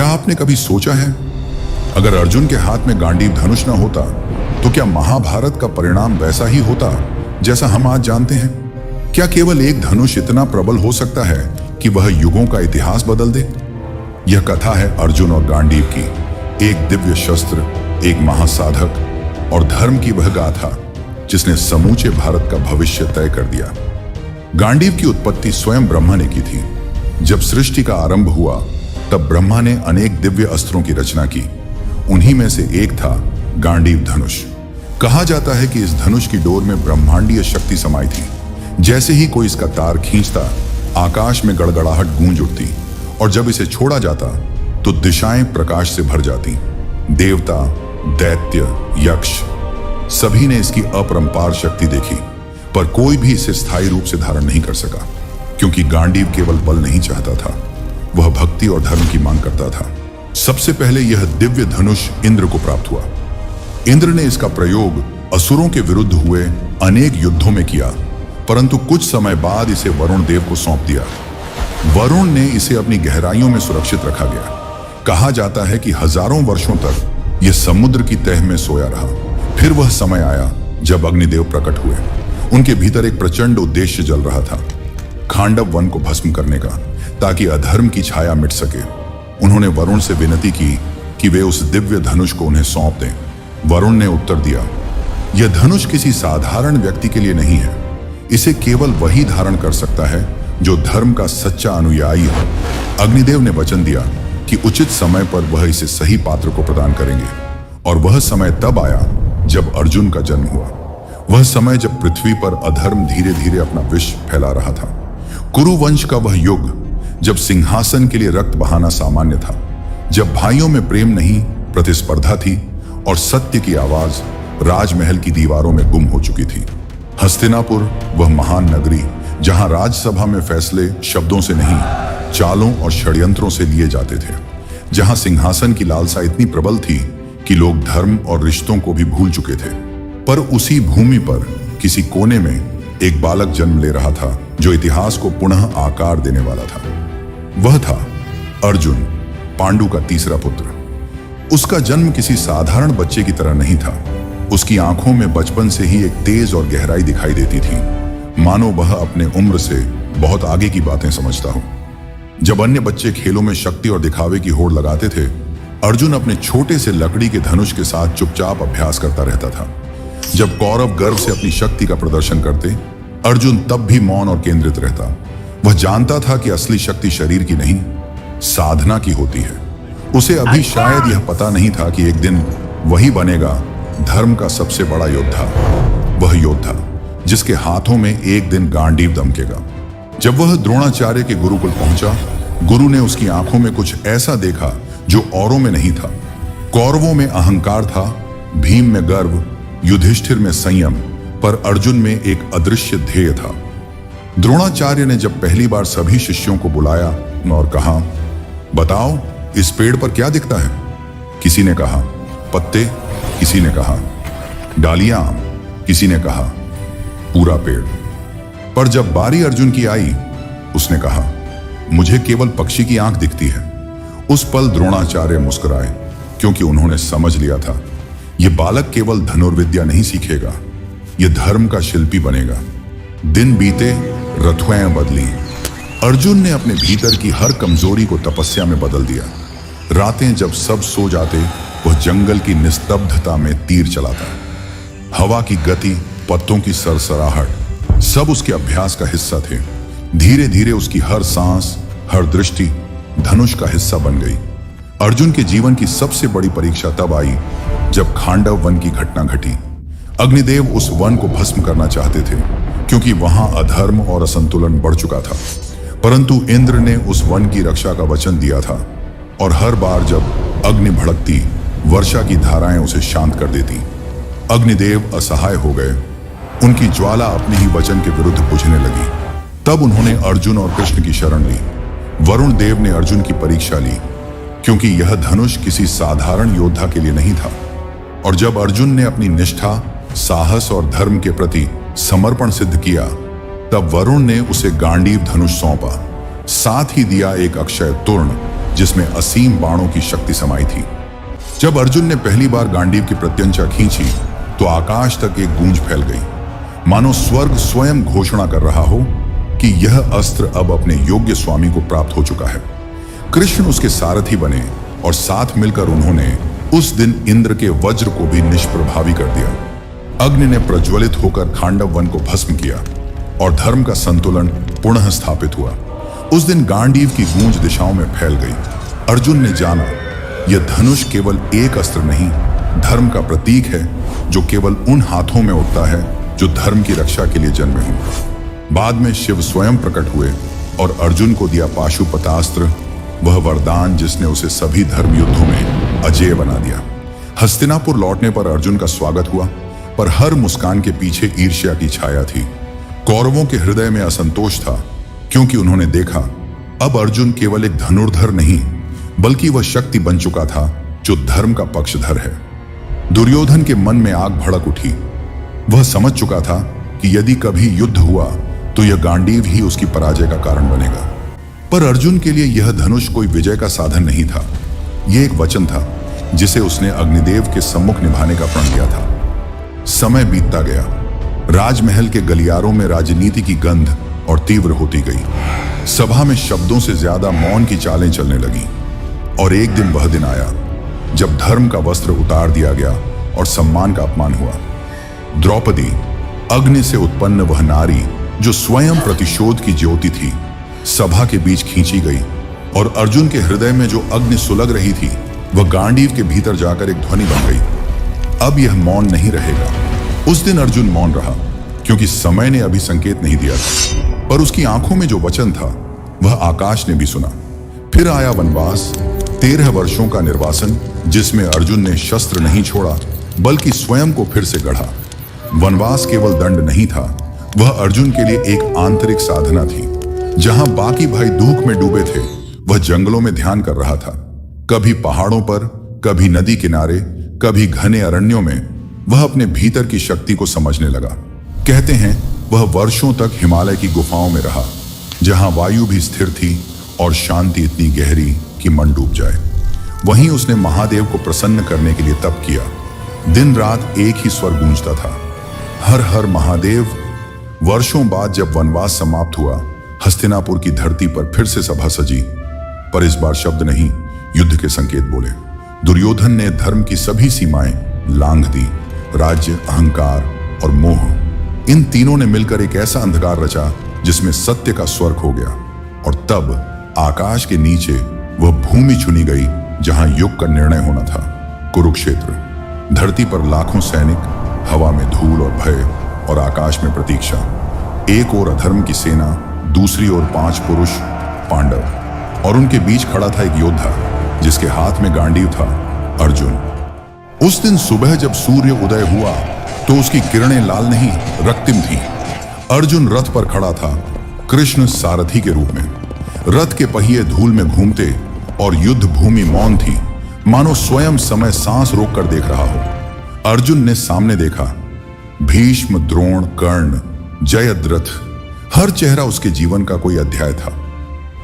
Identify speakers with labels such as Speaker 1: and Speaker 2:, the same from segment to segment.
Speaker 1: क्या आपने कभी सोचा है, अगर अर्जुन के हाथ में गांडीव धनुष न होता तो क्या महाभारत का परिणाम वैसा ही होता जैसा हम आज जानते हैं? क्या केवल एक धनुष इतना प्रबल हो सकता है कि वह युगों का इतिहास बदल दे? यह कथा है अर्जुन और गांडीव की, एक दिव्य शस्त्र, एक महासाधक और धर्म की वह गाथा जिसने समूचे भारत का भविष्य तय कर दिया। गांडीव की उत्पत्ति स्वयं ब्रह्मा ने की थी। जब सृष्टि का आरंभ हुआ तब ब्रह्मा ने अनेक दिव्य अस्त्रों की रचना की। उन्हीं में से एक था गांडीव धनुष। कहा जाता है कि इस धनुष की डोर में ब्रह्मांडीय शक्ति समाई थी। जैसे ही कोई इसका तार खींचता, आकाश में गड़गड़ाहट गूंज उठती और जब इसे छोड़ा जाता तो दिशाएं प्रकाश से भर जाती। देवता, दैत्य, यक्ष सभी ने इसकी अपरंपार शक्ति देखी, पर कोई भी इसे स्थायी रूप से धारण नहीं कर सका, क्योंकि गांडीव केवल बल नहीं चाहता था, वह भक्ति और धर्म की मांग करता था। सबसे पहले यह दिव्य धनुष इंद्र को प्राप्त हुआ। इंद्र ने इसका प्रयोग असुरों के विरुद्ध हुए अनेक युद्धों में किया, परंतु कुछ समय बाद इसे वरुण देव को सौंप दिया। वरुण ने इसे अपनी गहराइयों में सुरक्षित रखा गया। कहा जाता है कि हजारों वर्षों तक यह समुद्र की तह में सोया रहा। फिर वह समय आया जब अग्निदेव प्रकट हुए। उनके भीतर एक प्रचंड उद्देश्य जल रहा था, खांडव वन को भस्म करने का, ताकि अधर्म की छाया मिट सके। उन्होंने वरुण से विनती की कि वे उस दिव्य धनुष को उन्हें सौंप दें। वरुण ने उत्तर दिया, यह धनुष किसी साधारण व्यक्ति के लिए नहीं है। इसे केवल वही धारण कर सकता है जो धर्म का सच्चा अनुयायी है। अग्निदेव ने वचन दिया कि उचित समय पर वह इसे सही पात्र को प्रदान करेंगे, और वह समय तब आया जब अर्जुन का जन्म हुआ। वह समय जब पृथ्वी पर अधर्म धीरे धीरे अपना विष फैला रहा था। कुरुवंश का वह युग जब सिंहासन के लिए रक्त बहाना सामान्य था, जब भाइयों में प्रेम नहीं प्रतिस्पर्धा थी और सत्य की आवाज राजमहल की दीवारों में गुम हो चुकी थी। हस्तिनापुर, वह महान नगरी जहां राज्यसभा में फैसले शब्दों से नहीं, चालों और षड्यंत्रों से लिए जाते थे, जहां सिंहासन की लालसा इतनी प्रबल थी कि लोग धर्म और रिश्तों को भी भूल चुके थे। पर उसी भूमि पर किसी कोने में एक बालक जन्म ले रहा था जो इतिहास को पुनः आकार देने वाला था। वह था अर्जुन, पांडु का तीसरा पुत्र। उसका जन्म किसी साधारण बच्चे की तरह नहीं था। उसकी आंखों में बचपन से ही एक तेज और गहराई दिखाई देती थी, मानो वह अपने उम्र से बहुत आगे की बातें समझता हो। जब अन्य बच्चे खेलों में शक्ति और दिखावे की होड़ लगाते थे, अर्जुन अपने छोटे से लकड़ी के धनुष के साथ चुपचाप अभ्यास करता रहता था। जब कौरव गर्व से अपनी शक्ति का प्रदर्शन करते, अर्जुन तब भी मौन और केंद्रित रहता। वह जानता था कि असली शक्ति शरीर की नहीं, साधना की होती है। उसे अभी शायद यह पता नहीं था कि एक दिन वही बनेगा धर्म का सबसे बड़ा योद्धा, वह योद्धा जिसके हाथों में एक दिन गांडीव दमकेगा। जब वह द्रोणाचार्य के गुरुकुल पहुंचा, गुरु ने उसकी आंखों में कुछ ऐसा देखा जो औरों में नहीं था। कौरवों में अहंकार था, भीम में गर्व, युधिष्ठिर में संयम, पर अर्जुन में एक अदृश्य ध्येय था। द्रोणाचार्य ने जब पहली बार सभी शिष्यों को बुलाया और कहा, बताओ इस पेड़ पर क्या दिखता है? किसी ने कहा पत्ते, किसी ने कहा डालियां, किसी ने कहा पूरा पेड़। पर जब बारी अर्जुन की आई, उसने कहा, मुझे केवल पक्षी की आंख दिखती है। उस पल द्रोणाचार्य मुस्कुराए, क्योंकि उन्होंने समझ लिया था यह बालक केवल धनुर्विद्या नहीं सीखेगा, यह धर्म का शिल्पी बनेगा। दिन बीते, रथुएं बदली। अर्जुन ने अपने भीतर की हर कमजोरी को तपस्या में बदल दिया। रातें जब सब सो जाते, वह जंगल की निस्तब्धता में तीर चलाता। हवा की गति, पत्तों की सरसराहट, सब उसके अभ्यास का हिस्सा थे। धीरे धीरे उसकी हर सांस, हर दृष्टि धनुष का हिस्सा बन गई। अर्जुन के जीवन की सबसे बड़ी परीक्षा तब आई जब खांडव वन की घटना घटी। अग्निदेव उस वन को भस्म करना चाहते थे, क्योंकि वहां अधर्म और असंतुलन बढ़ चुका था। परंतु इंद्र ने उस वन की रक्षा का वचन दिया था, और हर बार जब अग्नि भड़कती, वर्षा की धाराएं उसे शांत कर देती। अग्निदेव असहाय हो गए। उनकी ज्वाला अपने ही वचन के विरुद्ध बुझने लगी। तब उन्होंने अर्जुन और कृष्ण की शरण ली। वरुण देव ने अर्जुन की परीक्षा ली, क्योंकि यह धनुष किसी साधारण योद्धा के लिए नहीं था। और जब अर्जुन ने अपनी निष्ठा, साहस और धर्म के प्रति समर्पण सिद्ध किया, तब वरुण ने उसे गांडीव धनुष सौंपा। साथ ही दिया एक अक्षय तूर्ण जिसमें असीम बाणों की शक्ति समाई थी। जब अर्जुन ने पहली बार गांडीव की प्रत्यंचा खींची तो आकाश तक एक गूंज फैल गई, मानो स्वर्ग स्वयं घोषणा कर रहा हो कि यह अस्त्र अब अपने योग्य स्वामी को प्राप्त हो चुका है। कृष्ण उसके सारथी बने और साथ मिलकर उन्होंने उस दिन इंद्र के वज्र को भी निष्प्रभावी कर दिया। अग्नि ने प्रज्वलित होकर खांडव वन को भस्म किया और धर्म का संतुलन पुनः स्थापित हुआ। उस दिन गांडीव की गूंज दिशाओं में फैल गई। अर्जुन ने जाना, यह धनुष केवल एक अस्त्र नहीं, धर्म का प्रतीक है जो केवल उन हाथों में उठता है जो धर्म की रक्षा के लिए जन्मे हों। बाद में शिव स्वयं प्रकट हुए और अर्जुन को दिया पाशुपतास्त्र, वह वरदान जिसने उसे सभी धर्म युद्धों में अजेय बना दिया। हस्तिनापुर लौटने पर अर्जुन का स्वागत हुआ, पर हर मुस्कान के पीछे ईर्ष्या की छाया थी। कौरवों के हृदय में असंतोष था, क्योंकि उन्होंने देखा अब अर्जुन केवल एक धनुर्धर नहीं, बल्कि वह शक्ति बन चुका था जो धर्म का पक्षधर है। दुर्योधन के मन में आग भड़क उठी। वह समझ चुका था कि यदि कभी युद्ध हुआ तो यह गांडीव ही उसकी पराजय का कारण बनेगा। पर अर्जुन के लिए यह धनुष कोई विजय का साधन नहीं था। यह एक वचन था जिसे उसने अग्निदेव के सम्मुख निभाने का प्रण किया था। समय बीतता गया। राजमहल के गलियारों में राजनीति की गंध और तीव्र होती गई। सभा में शब्दों से ज्यादा मौन की चालें चलने लगी। और एक दिन वह दिन आया जब धर्म का वस्त्र उतार दिया गया और सम्मान का अपमान हुआ। द्रौपदी, अग्नि से उत्पन्न वह नारी जो स्वयं प्रतिशोध की ज्योति थी, सभा के बीच खींची गई और अर्जुन के हृदय में जो अग्नि सुलग रही थी वह गांडीव के भीतर जाकर एक ध्वनि बन गई। अब यह मौन नहीं रहेगा। उस दिन अर्जुन मौन रहा, क्योंकि समय ने अभी संकेत नहीं दिया था, पर उसकी आंखों में जो वचन था वह आकाश ने भी सुना। फिर आया वनवास, 13 वर्षों का निर्वासन, जिसमें अर्जुन ने शस्त्र नहीं छोड़ा बल्कि स्वयं को फिर से गढ़ा। वनवास केवल दंड नहीं था, वह अर्जुन के लिए एक आंतरिक साधना थी। जहां बाकी भाई दुख में डूबे थे, वह जंगलों में ध्यान कर रहा था। कभी पहाड़ों पर, कभी नदी किनारे, कभी घने अरण्यों में वह अपने भीतर की शक्ति को समझने लगा। कहते हैं वह वर्षों तक हिमालय की गुफाओं में रहा, जहां वायु भी स्थिर थी और शांति इतनी गहरी कि मन डूब जाए। वहीं उसने महादेव को प्रसन्न करने के लिए तप किया। दिन रात एक ही स्वर गूंजता था, हर हर महादेव। वर्षों बाद जब वनवास समाप्त हुआ, हस्तिनापुर की धरती पर फिर से सभा सजी, पर इस बार शब्द नहीं, युद्ध के संकेत बोले। दुर्योधन ने धर्म की सभी सीमाएं लांघ दी। राज्य, अहंकार और मोह, इन तीनों ने मिलकर एक ऐसा अंधकार रचा जिसमें सत्य का स्वर्ग हो गया। और तब आकाश के नीचे वह भूमि चुनी गई जहां युग का निर्णय होना था। कुरुक्षेत्र। धरती पर लाखों सैनिक, हवा में धूल और भय, और आकाश में प्रतीक्षा। एक ओर अधर्म की सेना, दूसरी ओर 5 पुरुष पांडव, और उनके बीच खड़ा था एक योद्धा जिसके हाथ में गांडीव था, अर्जुन। उस दिन सुबह जब सूर्य उदय हुआ तो उसकी किरणें लाल नहीं, रक्तिम थी। अर्जुन रथ पर खड़ा था, कृष्ण सारथी के रूप में। रथ के पहिए धूल में घूमते और युद्ध भूमि मौन थी, मानो स्वयं समय सांस रोक कर देख रहा हो। अर्जुन ने सामने देखा, भीष्म, द्रोण, कर्ण, जयद्रथ, हर चेहरा उसके जीवन का कोई अध्याय था।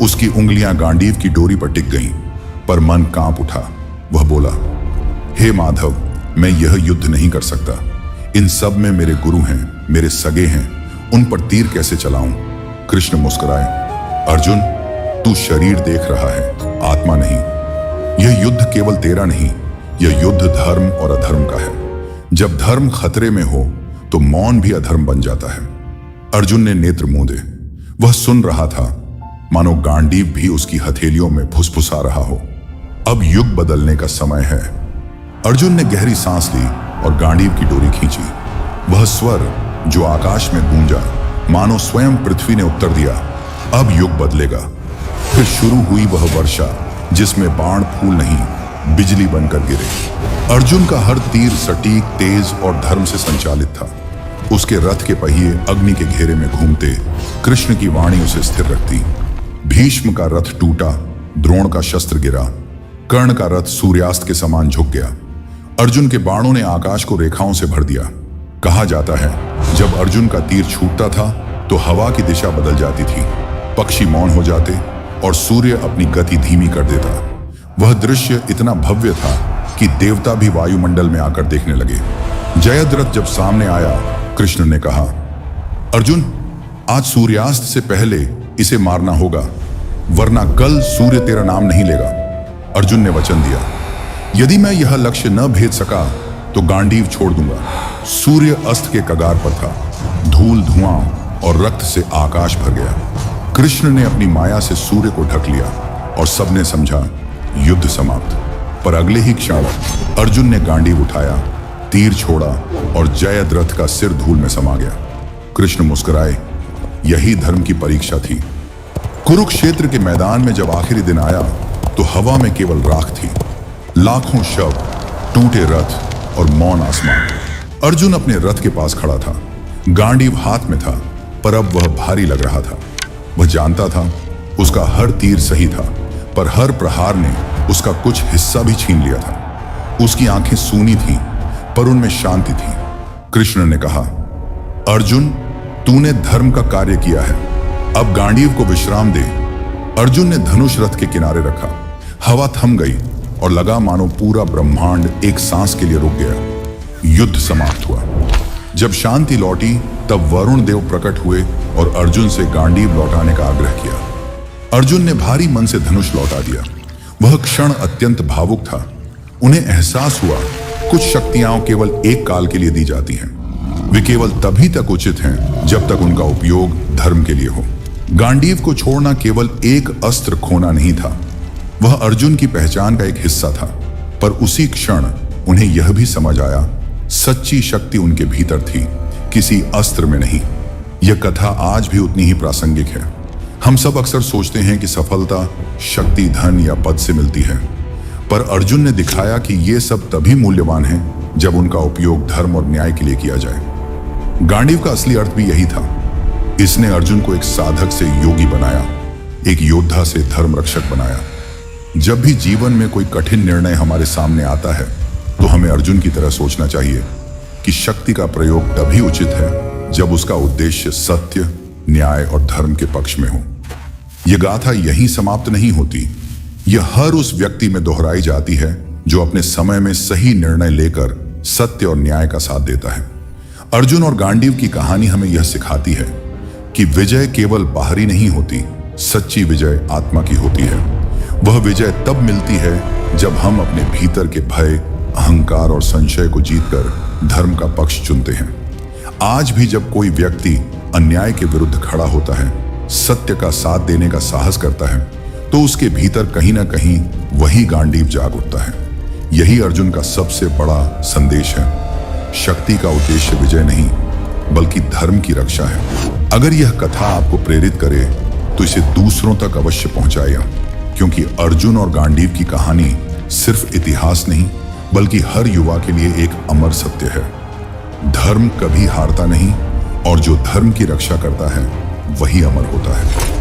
Speaker 1: उसकी उंगलियां गांडीव की डोरी पर टिक गईं, पर मन कांप उठा। वह बोला, हे माधव, मैं यह युद्ध नहीं कर सकता। इन सब में मेरे गुरु हैं, मेरे सगे हैं, उन पर तीर कैसे चलाऊं? कृष्ण मुस्कुराए, अर्जुन, तू शरीर देख रहा है, आत्मा नहीं। यह युद्ध केवल तेरा नहीं, यह युद्ध धर्म और अधर्म का है। जब धर्म खतरे में हो तो मौन भी अधर्म बन जाता है। अर्जुन ने नेत्र मूंदे। वह सुन रहा था, मानो गांडीव भी उसकी हथेलियों में फुसफुसा रहा हो। अब युग बदलने का समय है। अर्जुन ने गहरी सांस ली और गांडीव की डोरी खींची। वह स्वर जो आकाश में गूंजा, मानो स्वयं पृथ्वी ने उत्तर दिया, अब युग बदलेगा। फिर शुरू हुई वह वर्षा, जिसमें बाण फूल नहीं, बिजली बनकर गिरे। अर्जुन का हर तीर सटीक, तेज और धर्म से संचालित था। उसके रथ के पहिए अग्नि के घेरे में घूमते, कृष्ण की वाणी उसे स्थिर रखती। भीष्म का रथ टूटा, द्रोण का शस्त्र गिरा, कर्ण का रथ सूर्यास्त के समान झुक गया। अर्जुन के बाणों ने आकाश को रेखाओं से भर दिया। कहा जाता है, जब अर्जुन का तीर छूटता था तो हवा की दिशा बदल जाती थी, पक्षी मौन हो जाते और सूर्य अपनी गति धीमी कर देता। वह दृश्य इतना भव्य था कि देवता भी वायुमंडल में आकर देखने लगे। जयद्रथ जब सामने आया, कृष्ण ने कहा, अर्जुन, आज सूर्यास्त से पहले इसे मारना होगा, वरना कल सूर्य तेरा नाम नहीं लेगा। अर्जुन ने वचन दिया, यदि मैं यह लक्ष्य न भेद सका तो गांडीव छोड़ दूंगा। सूर्य अस्त के कगार पर था। धूल, धुआं और रक्त से आकाश भर गया। कृष्ण ने अपनी माया से सूर्य को ढक लिया और सबने समझा युद्ध समाप्त। पर अगले ही क्षण अर्जुन ने गांडीव उठाया, तीर छोड़ा और जयद्रथ का सिर धूल में समा गया। कृष्ण मुस्कुराए। यही धर्म की परीक्षा थी। कुरुक्षेत्र के मैदान में जब आखिरी दिन आया तो हवा में केवल राख थी, लाखों शव, टूटे रथ और मौन आसमान। अर्जुन अपने रथ के पास खड़ा था, गांडीव हाथ में था, पर अब वह भारी लग रहा था। वह जानता था उसका हर तीर सही था, पर हर प्रहार ने उसका कुछ हिस्सा भी छीन लिया था। उसकी आंखें सूनी थीं, पर उनमें शांति थी। कृष्ण ने कहा, अर्जुन, तूने धर्म का कार्य किया है, अब गांडीव को विश्राम दे। अर्जुन ने धनुष रथ के किनारे रखा। हवा थम गई और लगा मानो पूरा ब्रह्मांड एक सांस के लिए रुक गया। युद्ध समाप्त हुआ। जब शांति लौटी तब वरुण देव प्रकट हुए और अर्जुन से गांडीव लौटाने का आग्रह किया। अर्जुन ने भारी मन से धनुष लौटा दिया। वह क्षण अत्यंत भावुक था। उन्हें एहसास हुआ कुछ शक्तियां केवल एक काल के लिए दी जाती हैं। वे केवल तभी तक उचित हैं जब तक उनका उपयोग धर्म के लिए हो। गांडीव को छोड़ना केवल एक अस्त्र खोना नहीं था, वह अर्जुन की पहचान का एक हिस्सा था। पर उसी क्षण उन्हें यह भी समझ आया, सच्ची शक्ति उनके भीतर थी, किसी अस्त्र में नहीं। यह कथा आज भी उतनी ही प्रासंगिक है। हम सब अक्सर सोचते हैं कि सफलता शक्ति, धन या पद से मिलती है, पर अर्जुन ने दिखाया कि ये सब तभी मूल्यवान है जब उनका उपयोग धर्म और न्याय के लिए किया जाए। गांडीव का असली अर्थ भी यही था। इसने अर्जुन को एक साधक से योगी बनाया, एक योद्धा से धर्म रक्षक बनाया। जब भी जीवन में कोई कठिन निर्णय हमारे सामने आता है तो हमें अर्जुन की तरह सोचना चाहिए कि शक्ति का प्रयोग तभी उचित है जब उसका उद्देश्य सत्य, न्याय और धर्म के पक्ष में हो। यह गाथा यहीं समाप्त नहीं होती। यह हर उस व्यक्ति में दोहराई जाती है जो अपने समय में सही निर्णय लेकर सत्य और न्याय का साथ देता है। अर्जुन और गांडीव की कहानी हमें यह सिखाती है कि विजय केवल बाहरी नहीं होती, सच्ची विजय आत्मा की होती है। वह विजय तब मिलती है जब हम अपने भीतर के भय, अहंकार और संशय को जीतकर धर्म का पक्ष चुनते हैं। आज भी जब कोई व्यक्ति अन्याय के विरुद्ध खड़ा होता है, सत्य का साथ देने का साहस करता है, तो उसके भीतर कहीं ना कहीं वही गांडीव जाग उठता है। यही अर्जुन का सबसे बड़ा संदेश है। शक्ति का उद्देश्य विजय नहीं, बल्कि धर्म की रक्षा है। अगर यह कथा आपको प्रेरित करे तो इसे दूसरों तक अवश्य पहुंचाएगा, क्योंकि अर्जुन और गांडीव की कहानी सिर्फ इतिहास नहीं, बल्कि हर युवा के लिए एक अमर सत्य है। धर्म कभी हारता नहीं, और जो धर्म की रक्षा करता है वही अमर होता है।